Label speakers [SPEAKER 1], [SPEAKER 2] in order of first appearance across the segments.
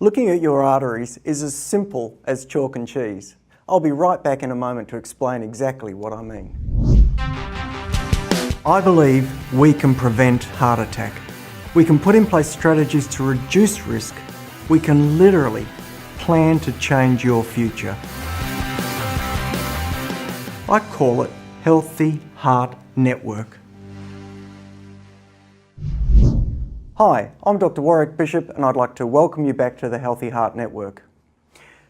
[SPEAKER 1] Looking at your arteries is as simple as chalk and cheese. I'll be right back in a moment to explain exactly what I mean. I believe we can prevent heart attack. We can put in place strategies to reduce risk. We can literally plan to change your future. I call it Healthy Heart Network. Hi, I'm Dr. Warwick Bishop and I'd like to welcome you back to the Healthy Heart Network.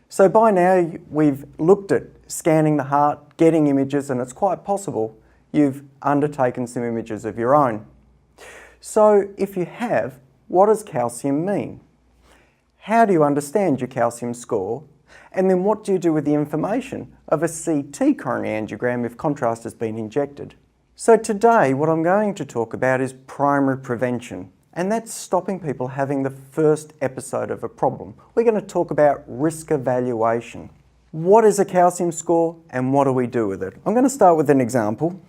[SPEAKER 1] So by now we've looked at scanning the heart, getting images, and it's quite possible you've undertaken some images of your own. So if you have, what does calcium mean? How do you understand your calcium score? And then what do you do with the information of a CT coronary angiogram if contrast has been injected? So today what I'm going to talk about is primary prevention. And that's stopping people having the first episode of a problem. We're going to talk about risk evaluation. What is a calcium score and what do we do with it? I'm going to start with an example.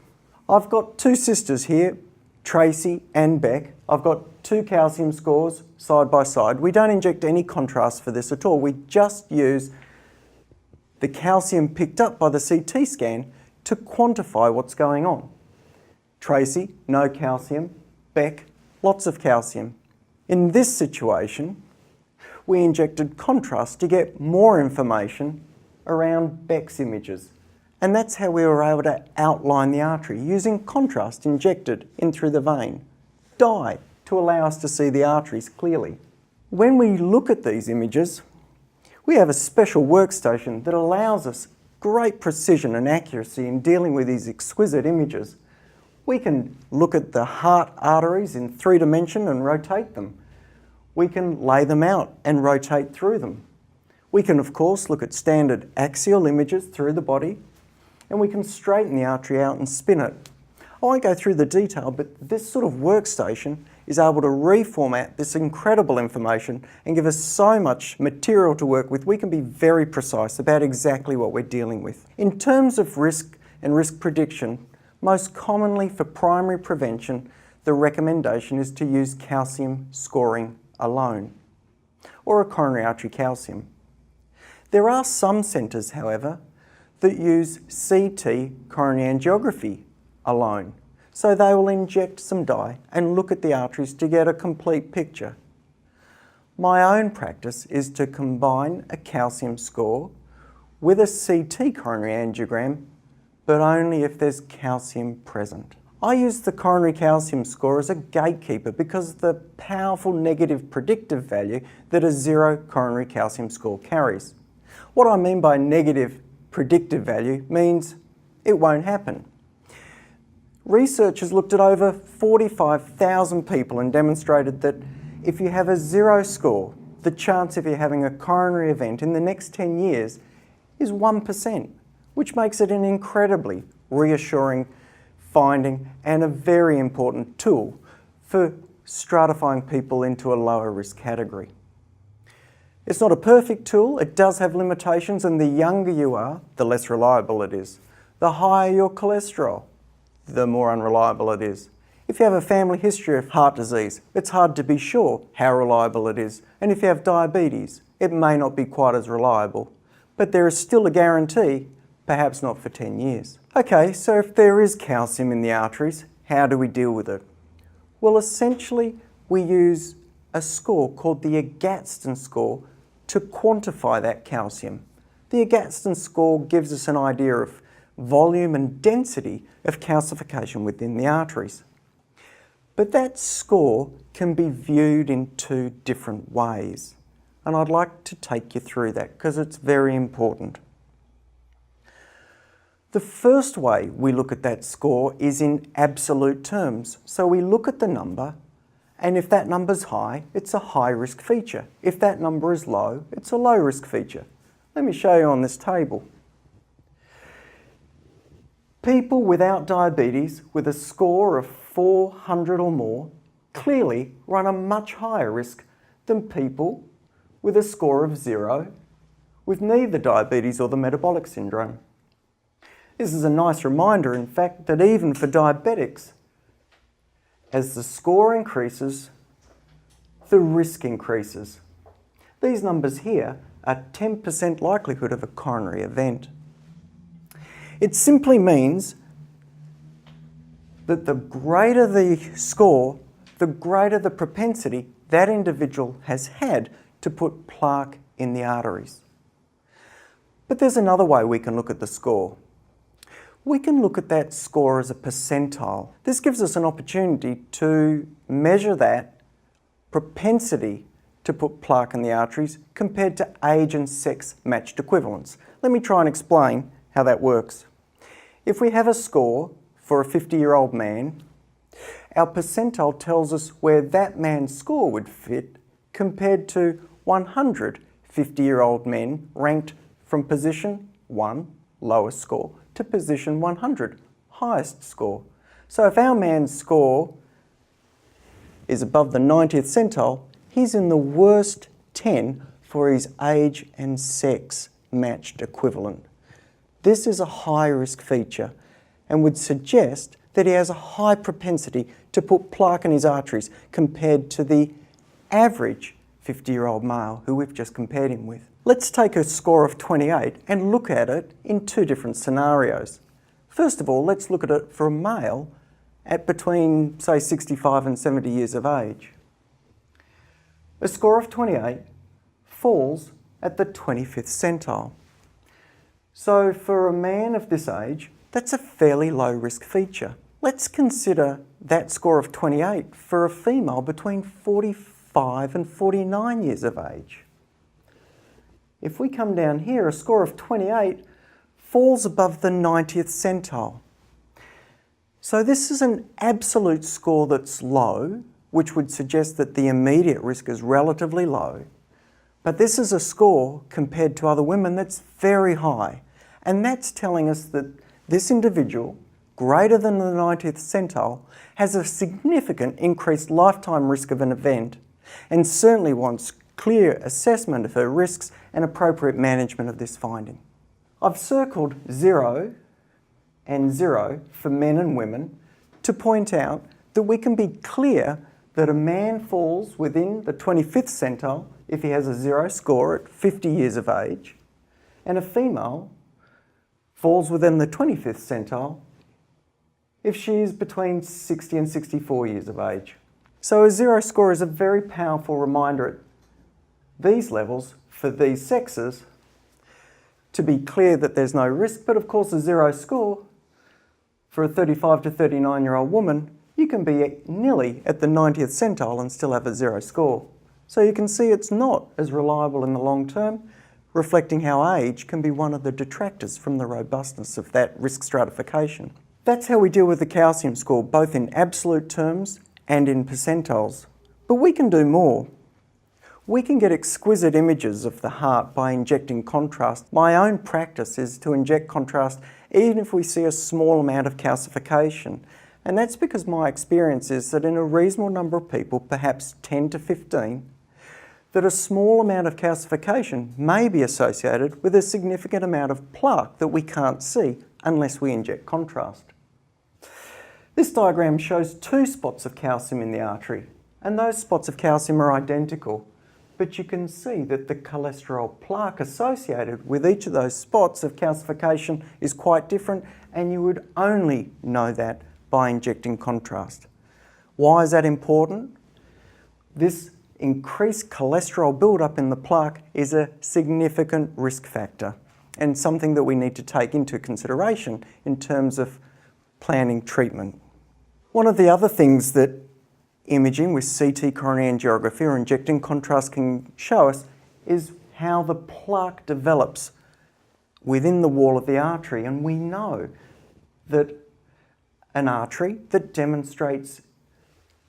[SPEAKER 1] I've got two sisters here, Tracy and Beck. I've got two calcium scores side by side. We don't inject any contrast for this at all. We just use the calcium picked up by the CT scan to quantify what's going on. Tracy, no calcium. Beck, lots of calcium. In this situation, we injected contrast to get more information around Beck's images. And that's how we were able to outline the artery, using contrast injected in through the vein. Dye, to allow us to see the arteries clearly. When we look at these images, we have a special workstation that allows us great precision and accuracy in dealing with these exquisite images. We can look at the heart arteries in 3D and rotate them. We can lay them out and rotate through them. We can, of course, look at standard axial images through the body, and we can straighten the artery out and spin it. I won't go through the detail, but this sort of workstation is able to reformat this incredible information and give us so much material to work with. We can be very precise about exactly what we're dealing with. In terms of risk and risk prediction, most commonly for primary prevention, the recommendation is to use calcium scoring alone, or a coronary artery calcium. There are some centres, however, that use CT coronary angiography alone. So they will inject some dye and look at the arteries to get a complete picture. My own practice is to combine a calcium score with a CT coronary angiogram, but only if there's calcium present. I use the coronary calcium score as a gatekeeper because of the powerful negative predictive value that a zero coronary calcium score carries. What I mean by negative predictive value means it won't happen. Researchers looked at over 45,000 people and demonstrated that if you have a zero score, the chance of you having a coronary event in the next 10 years is 1%. Which makes it an incredibly reassuring finding and a very important tool for stratifying people into a lower risk category. It's not a perfect tool, it does have limitations, and the younger you are, the less reliable it is. The higher your cholesterol, the more unreliable it is. If you have a family history of heart disease, it's hard to be sure how reliable it is. And if you have diabetes, it may not be quite as reliable. But there is still a guarantee, perhaps not for 10 years. Okay, so if there is calcium in the arteries, how do we deal with it? Well, essentially, we use a score called the Agatston score to quantify that calcium. The Agatston score gives us an idea of volume and density of calcification within the arteries. But that score can be viewed in two different ways. And I'd like to take you through that because it's very important. The first way we look at that score is in absolute terms. So we look at the number, and if that number's high, it's a high risk feature. If that number is low, it's a low risk feature. Let me show you on this table. People without diabetes with a score of 400 or more clearly run a much higher risk than people with a score of 0 with neither diabetes or the metabolic syndrome. This is a nice reminder, in fact, that even for diabetics, as the score increases, the risk increases. These numbers here are 10% likelihood of a coronary event. It simply means that the greater the score, the greater the propensity that individual has had to put plaque in the arteries. But there's another way we can look at the score. We can look at that score as a percentile. This gives us an opportunity to measure that propensity to put plaque in the arteries compared to age and sex matched equivalents. Let me try and explain how that works. If we have a score for a 50-year-old man, our percentile tells us where that man's score would fit compared to 100 50-year-old men ranked from position 1, lowest score, to position 100, highest score. So if our man's score is above the 90th centile, he's in the worst 10 for his age and sex matched equivalent. This is a high risk feature and would suggest that he has a high propensity to put plaque in his arteries compared to the average 50-year-old male who we've just compared him with. Let's take a score of 28 and look at it in two different scenarios. First of all, let's look at it for a male at between, say, 65 and 70 years of age. A score of 28 falls at the 25th centile. So for a man of this age, that's a fairly low risk feature. Let's consider that score of 28 for a female between 45 and 49 years of age. If we come down here, a score of 28 falls above the 90th centile. So this is an absolute score that's low, which would suggest that the immediate risk is relatively low. But this is a score compared to other women that's very high. And that's telling us that this individual, greater than the 90th centile, has a significant increased lifetime risk of an event and certainly wants clear assessment of her risks and appropriate management of this finding. I've circled 0 and 0 for men and women to point out that we can be clear that a man falls within the 25th centile if he has a 0 score at 50 years of age, and a female falls within the 25th centile if she is between 60 and 64 years of age. So a 0 score is a very powerful reminder at these levels for these sexes to be clear that there's no risk, but of course a 0 score for a 35 to 39-year-old woman, you can be nearly at the 90th centile and still have a 0 score. So you can see it's not as reliable in the long term, reflecting how age can be one of the detractors from the robustness of that risk stratification. That's how we deal with the calcium score, both in absolute terms and in percentiles. But we can do more. We can get exquisite images of the heart by injecting contrast. My own practice is to inject contrast even if we see a small amount of calcification. And that's because my experience is that in a reasonable number of people, perhaps 10 to 15, that a small amount of calcification may be associated with a significant amount of plaque that we can't see unless we inject contrast. This diagram shows two spots of calcium in the artery, and those spots of calcium are identical, but you can see that the cholesterol plaque associated with each of those spots of calcification is quite different, and you would only know that by injecting contrast. Why is that important? This increased cholesterol buildup in the plaque is a significant risk factor and something that we need to take into consideration in terms of planning treatment. One of the other things that imaging with CT coronary angiography or injecting contrast can show us is how the plaque develops within the wall of the artery, and we know that an artery that demonstrates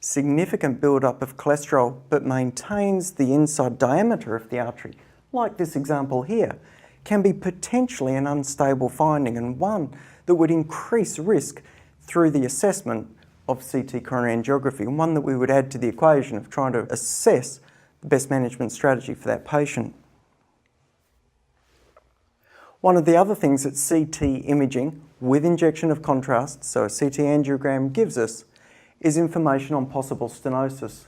[SPEAKER 1] significant buildup of cholesterol but maintains the inside diameter of the artery, like this example here, can be potentially an unstable finding and one that would increase risk through the assessment of CT coronary angiography, and one that we would add to the equation of trying to assess the best management strategy for that patient. One of the other things that CT imaging with injection of contrast, so a CT angiogram, gives us is information on possible stenosis.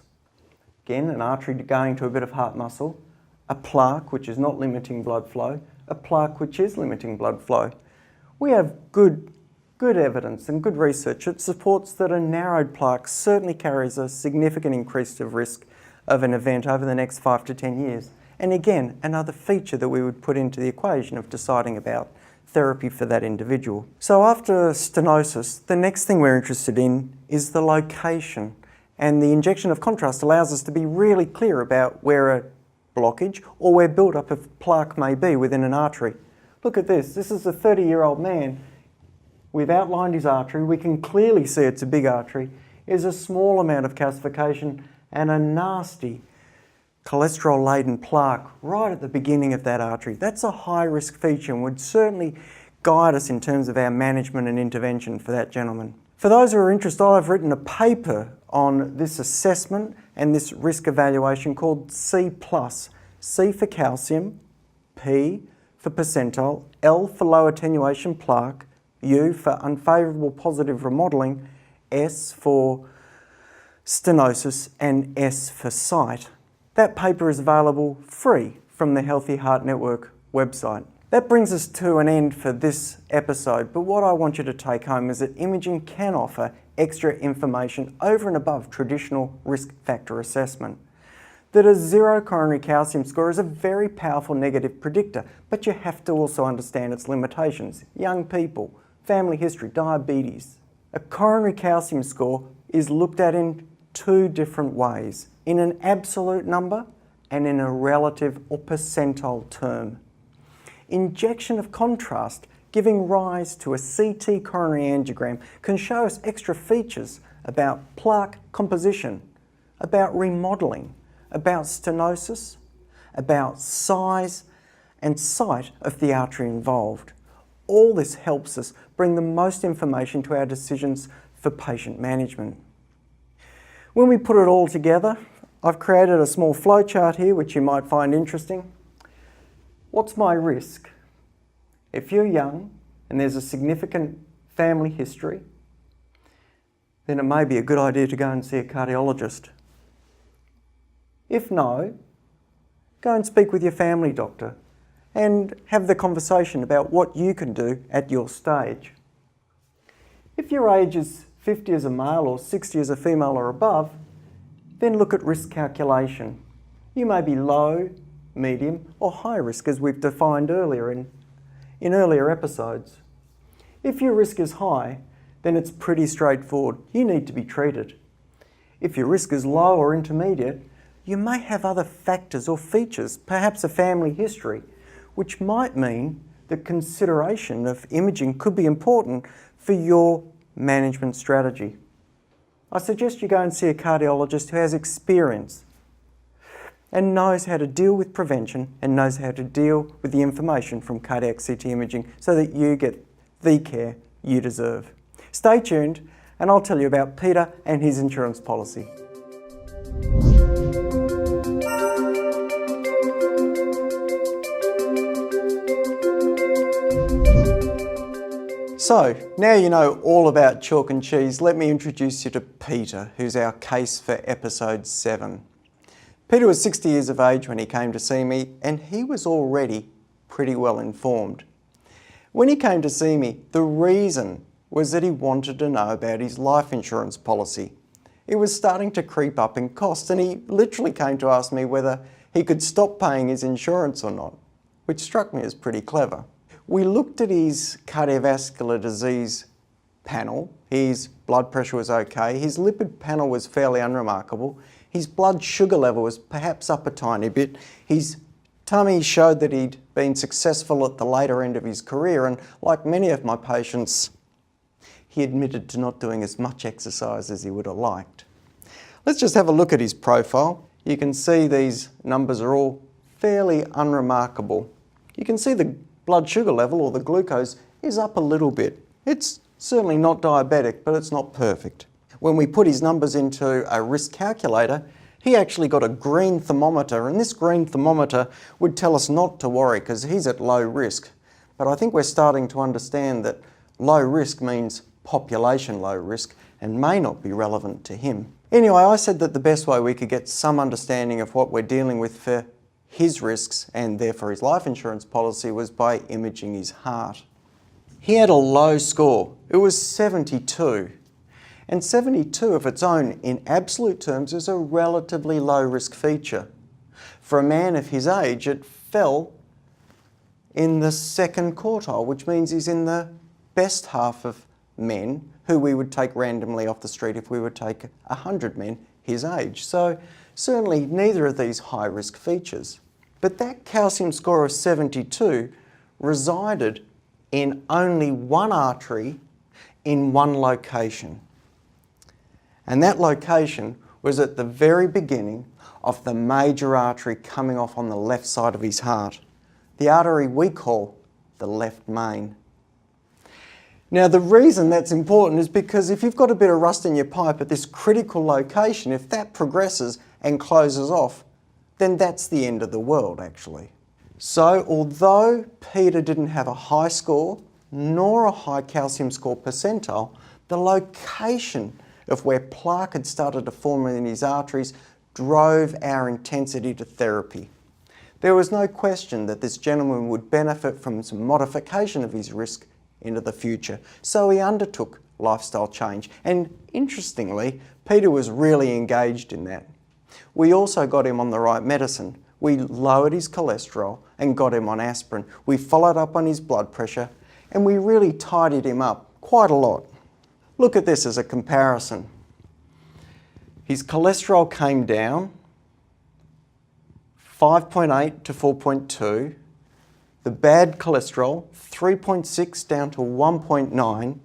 [SPEAKER 1] Again, an artery going to a bit of heart muscle, a plaque which is not limiting blood flow, a plaque which is limiting blood flow. We have good evidence and good research that supports that a narrowed plaque certainly carries a significant increase of risk of an event over the next 5 to 10 years. And again, another feature that we would put into the equation of deciding about therapy for that individual. So after stenosis, the next thing we're interested in is the location. And the injection of contrast allows us to be really clear about where a blockage or where build-up of plaque may be within an artery. Look at this. This is a 30-year-old man. We've outlined his artery. We can clearly see it's a big artery. There's a small amount of calcification and a nasty cholesterol-laden plaque right at the beginning of that artery. That's a high-risk feature and would certainly guide us in terms of our management and intervention for that gentleman. For those who are interested, I've written a paper on this assessment and this risk evaluation called C+. C for calcium, P for percentile, L for low attenuation plaque, U for unfavourable positive remodelling, S for stenosis, and S for site. That paper is available free from the Healthy Heart Network website. That brings us to an end for this episode, but what I want you to take home is that imaging can offer extra information over and above traditional risk factor assessment. That a zero coronary calcium score is a very powerful negative predictor, but you have to also understand its limitations. Young people, family history, diabetes. A coronary calcium score is looked at in two different ways, in an absolute number and in a relative or percentile term. Injection of contrast giving rise to a CT coronary angiogram can show us extra features about plaque composition, about remodelling, about stenosis, about size and site of the artery involved. All this helps us bring the most information to our decisions for patient management. When we put it all together, I've created a small flowchart here which you might find interesting. What's my risk? If you're young and there's a significant family history, then it may be a good idea to go and see a cardiologist. If no, go and speak with your family doctor and have the conversation about what you can do at your stage. If your age is 50 as a male or 60 as a female or above, then look at risk calculation. You may be low, medium or high risk as we've defined earlier in earlier episodes. If your risk is high, then it's pretty straightforward. You need to be treated. If your risk is low or intermediate, you may have other factors or features, perhaps a family history, which might mean that consideration of imaging could be important for your management strategy. I suggest you go and see a cardiologist who has experience and knows how to deal with prevention and knows how to deal with the information from cardiac CT imaging so that you get the care you deserve. Stay tuned and I'll tell you about Peter and his insurance policy. So, now you know all about chalk and cheese, let me introduce you to Peter, who's our case for episode 7. Peter was 60 years of age when he came to see me, and he was already pretty well informed. When he came to see me, the reason was that he wanted to know about his life insurance policy. It was starting to creep up in cost, and he literally came to ask me whether he could stop paying his insurance or not, which struck me as pretty clever. We looked at his cardiovascular disease panel. His blood pressure was okay. His lipid panel was fairly unremarkable. His blood sugar level was perhaps up a tiny bit. His tummy showed that he'd been successful at the later end of his career, and like many of my patients, he admitted to not doing as much exercise as he would have liked. Let's just have a look at his profile. You can see these numbers are all fairly unremarkable. You can see the blood sugar level, or the glucose, is up a little bit. It's certainly not diabetic, but it's not perfect. When we put his numbers into a risk calculator, he actually got a green thermometer, and this green thermometer would tell us not to worry because he's at low risk. But I think we're starting to understand that low risk means population low risk and may not be relevant to him. Anyway, I said that the best way we could get some understanding of what we're dealing with for his risks and therefore his life insurance policy was by imaging his heart. He had a low score. It was 72. And 72 of its own, in absolute terms, is a relatively low risk feature. For a man of his age, it fell in the second quartile, which means he's in the best half of men who we would take randomly off the street if we would take 100 men his age. So certainly neither of these high risk features. But that calcium score of 72 resided in only one artery in one location. And that location was at the very beginning of the major artery coming off on the left side of his heart, the artery we call the left main. Now the reason that's important is because if you've got a bit of rust in your pipe at this critical location, if that progresses and closes off, then that's the end of the world actually. So although Peter didn't have a high score nor a high calcium score percentile, the location of where plaque had started to form in his arteries drove our intensity to therapy. There was no question that this gentleman would benefit from some modification of his risk into the future, so he undertook lifestyle change. And interestingly, Peter was really engaged in that. We also got him on the right medicine. We lowered his cholesterol and got him on aspirin. We followed up on his blood pressure and we really tidied him up quite a lot. Look at this as a comparison. His cholesterol came down 5.8 to 4.2. The bad cholesterol, 3.6 down to 1.9.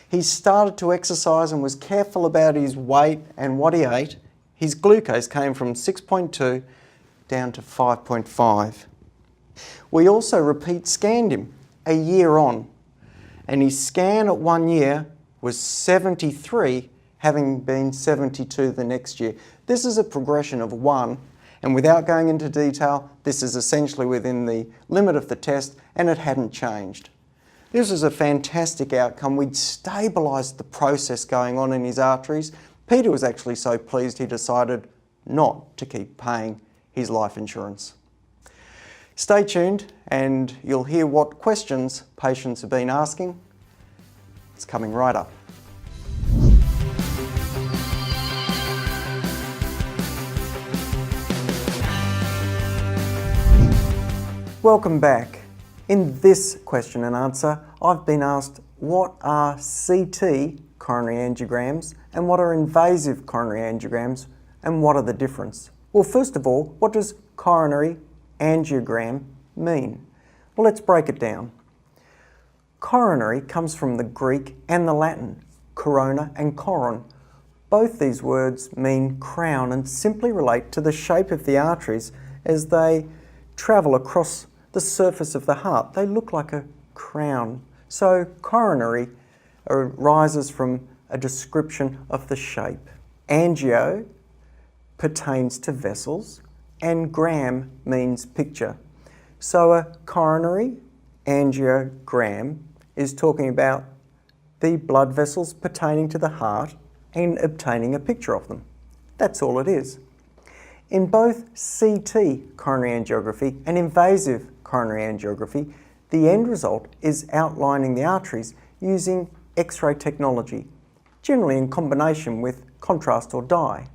[SPEAKER 1] He started to exercise and was careful about his weight and what he ate. His glucose came from 6.2 down to 5.5. We also repeat scanned him a year on, and his scan at 1 year was 73, having been 72 the next year. This is a progression of 1, and without going into detail, this is essentially within the limit of the test, and it hadn't changed. This was a fantastic outcome. We'd stabilised the process going on in his arteries. Peter was actually so pleased he decided not to keep paying his life insurance. Stay tuned and you'll hear what questions patients have been asking. It's coming right up. Welcome back. In this question and answer, I've been asked what are CT coronary angiograms and what are invasive coronary angiograms and what are the difference? Well, first of all, what does coronary angiogram mean? Well, let's break it down. Coronary comes from the Greek and the Latin, corona and coron. Both these words mean crown and simply relate to the shape of the arteries as they travel across the surface of the heart. They look like a crown. So coronary arises from a description of the shape. Angio pertains to vessels and gram means picture. So a coronary angiogram is talking about the blood vessels pertaining to the heart and obtaining a picture of them. That's all it is. In both CT coronary angiography and invasive coronary angiography, the end result is outlining the arteries using X-ray technology, generally in combination with contrast or dye.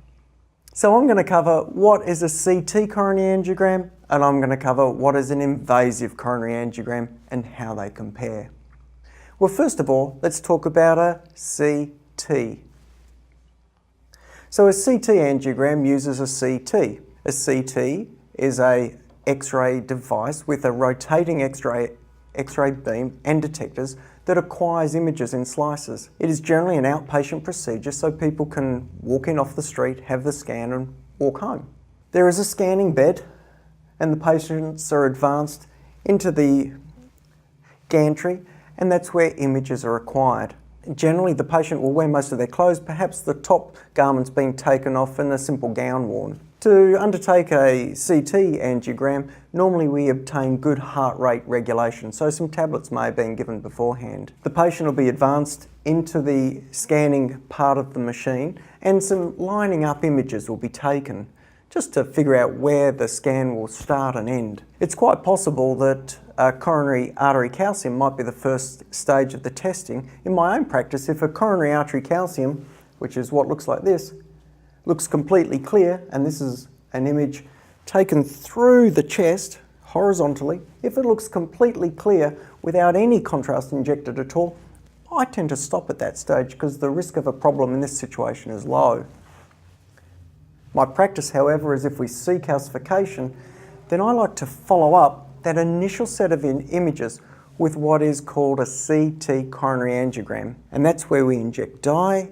[SPEAKER 1] So I'm going to cover what is a CT coronary angiogram and I'm going to cover what is an invasive coronary angiogram and how they compare. Well, first of all, let's talk about a CT. So a CT angiogram uses a CT. A CT is a X-ray device with a rotating X-ray beam and detectors that acquires images in slices. It is generally an outpatient procedure so people can walk in off the street, have the scan and walk home. There is a scanning bed and the patients are advanced into the gantry and that's where images are acquired. Generally the patient will wear most of their clothes, perhaps the top garments being taken off and a simple gown worn. To undertake a CT angiogram, normally we obtain good heart rate regulation, so some tablets may have been given beforehand. The patient will be advanced into the scanning part of the machine and some lining up images will be taken just to figure out where the scan will start and end. It's quite possible that coronary artery calcium might be the first stage of the testing. In my own practice, if a coronary artery calcium, which is what looks like this, looks completely clear, and this is an image taken through the chest horizontally, if it looks completely clear without any contrast injected at all, I tend to stop at that stage because the risk of a problem in this situation is low. My practice, however, is if we see calcification, then I like to follow up that initial set of images with what is called a CT coronary angiogram. And that's where we inject dye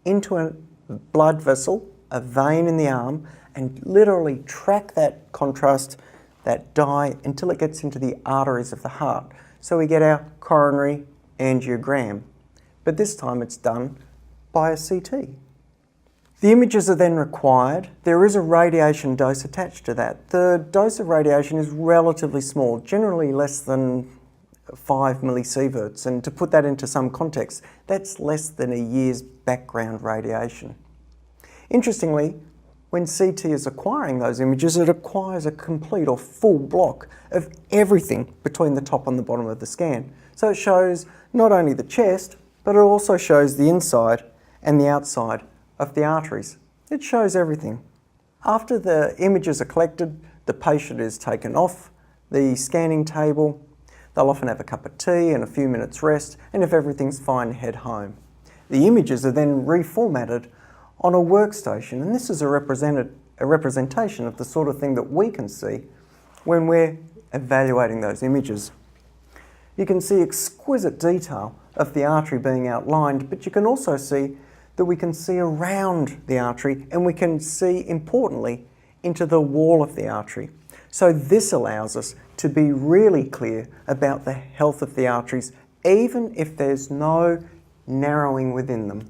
[SPEAKER 1] into a blood vessel, a vein in the arm, and literally track that contrast, that dye, until it gets into the arteries of the heart. So we get our coronary angiogram. But this time it's done by a CT. The images are then required. There is a radiation dose attached to that. The dose of radiation is relatively small, generally less than 5 millisieverts, and to put that into some context, that's less than a year's background radiation. Interestingly, when CT is acquiring those images, it acquires a complete or full block of everything between the top and the bottom of the scan. So it shows not only the chest, but it also shows the inside and the outside of the arteries. It shows everything. After the images are collected, the patient is taken off the scanning table. They'll often have a cup of tea and a few minutes rest, and if everything's fine, head home. The images are then reformatted on a workstation, and this is a representation of the sort of thing that we can see when we're evaluating those images. You can see exquisite detail of the artery being outlined, but you can also see that we can see around the artery, and we can see, importantly, into the wall of the artery. So this allows us to be really clear about the health of the arteries, even if there's no narrowing within them.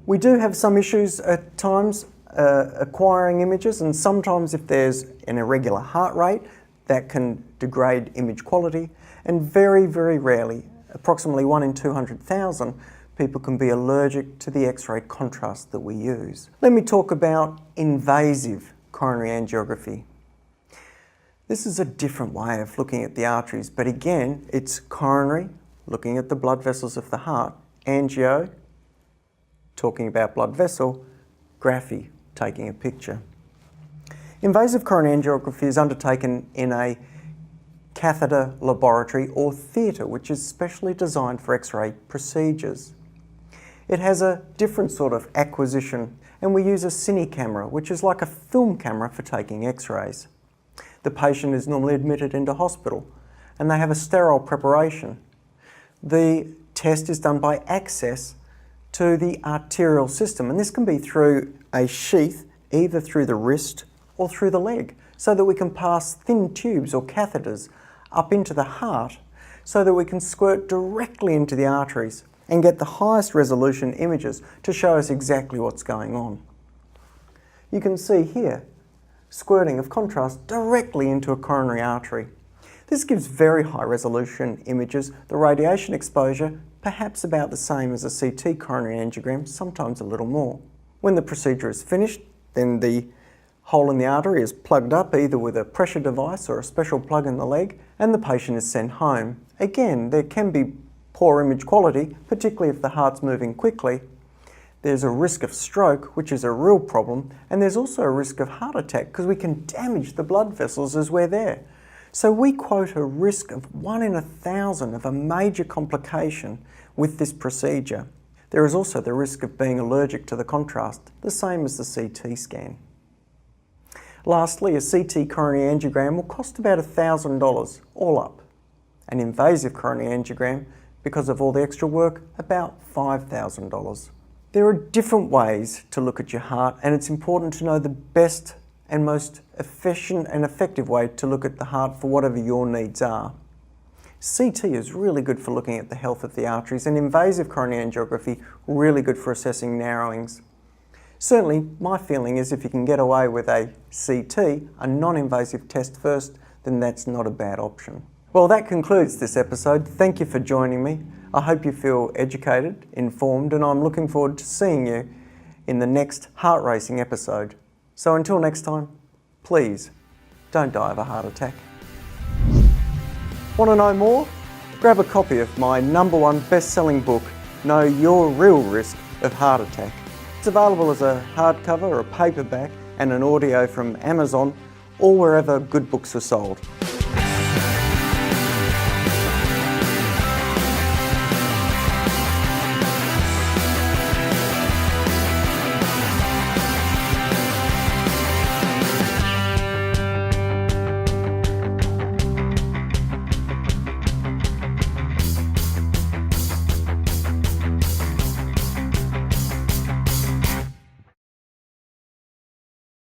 [SPEAKER 1] We do have some issues at times acquiring images, and sometimes if there's an irregular heart rate, that can degrade image quality, and very, very rarely, approximately 1 in 200,000, people can be allergic to the X-ray contrast that we use. Let me talk about invasive coronary angiography. This is a different way of looking at the arteries, but again, it's coronary, looking at the blood vessels of the heart, angio, talking about blood vessel, graphy, taking a picture. Invasive coronary angiography is undertaken in a catheter laboratory or theatre, which is specially designed for X-ray procedures. It has a different sort of acquisition, and we use a cine camera, which is like a film camera for taking X-rays. The patient is normally admitted into hospital, and they have a sterile preparation. The test is done by access to the arterial system, and this can be through a sheath, either through the wrist or through the leg, so that we can pass thin tubes or catheters up into the heart so that we can squirt directly into the arteries and get the highest resolution images to show us exactly what's going on. You can see here squirting of contrast directly into a coronary artery. This gives very high resolution images, the radiation exposure perhaps about the same as a CT coronary angiogram, sometimes a little more. When the procedure is finished, then the hole in the artery is plugged up either with a pressure device or a special plug in the leg, and the patient is sent home. Again, there can be poor image quality, particularly if the heart's moving quickly. There's a risk of stroke, which is a real problem, and there's also a risk of heart attack because we can damage the blood vessels as we're there. So we quote a risk of 1 in 1,000 of a major complication with this procedure. There is also the risk of being allergic to the contrast, the same as the CT scan. Lastly, a CT coronary angiogram will cost about $1,000 all up. An invasive coronary angiogram, because of all the extra work, about $5,000. There are different ways to look at your heart, and it's important to know the best and most efficient and effective way to look at the heart for whatever your needs are. CT is really good for looking at the health of the arteries, and invasive coronary angiography really good for assessing narrowings. Certainly, my feeling is if you can get away with a CT, a non-invasive test first, then that's not a bad option. Well, that concludes this episode. Thank you for joining me. I hope you feel educated, informed, and I'm looking forward to seeing you in the next heart racing episode. So until next time, please don't die of a heart attack. Want to know more? Grab a copy of my #1 best-selling book, Know Your Real Risk of Heart Attack. It's available as a hardcover, a paperback and an audio from Amazon, or wherever good books are sold.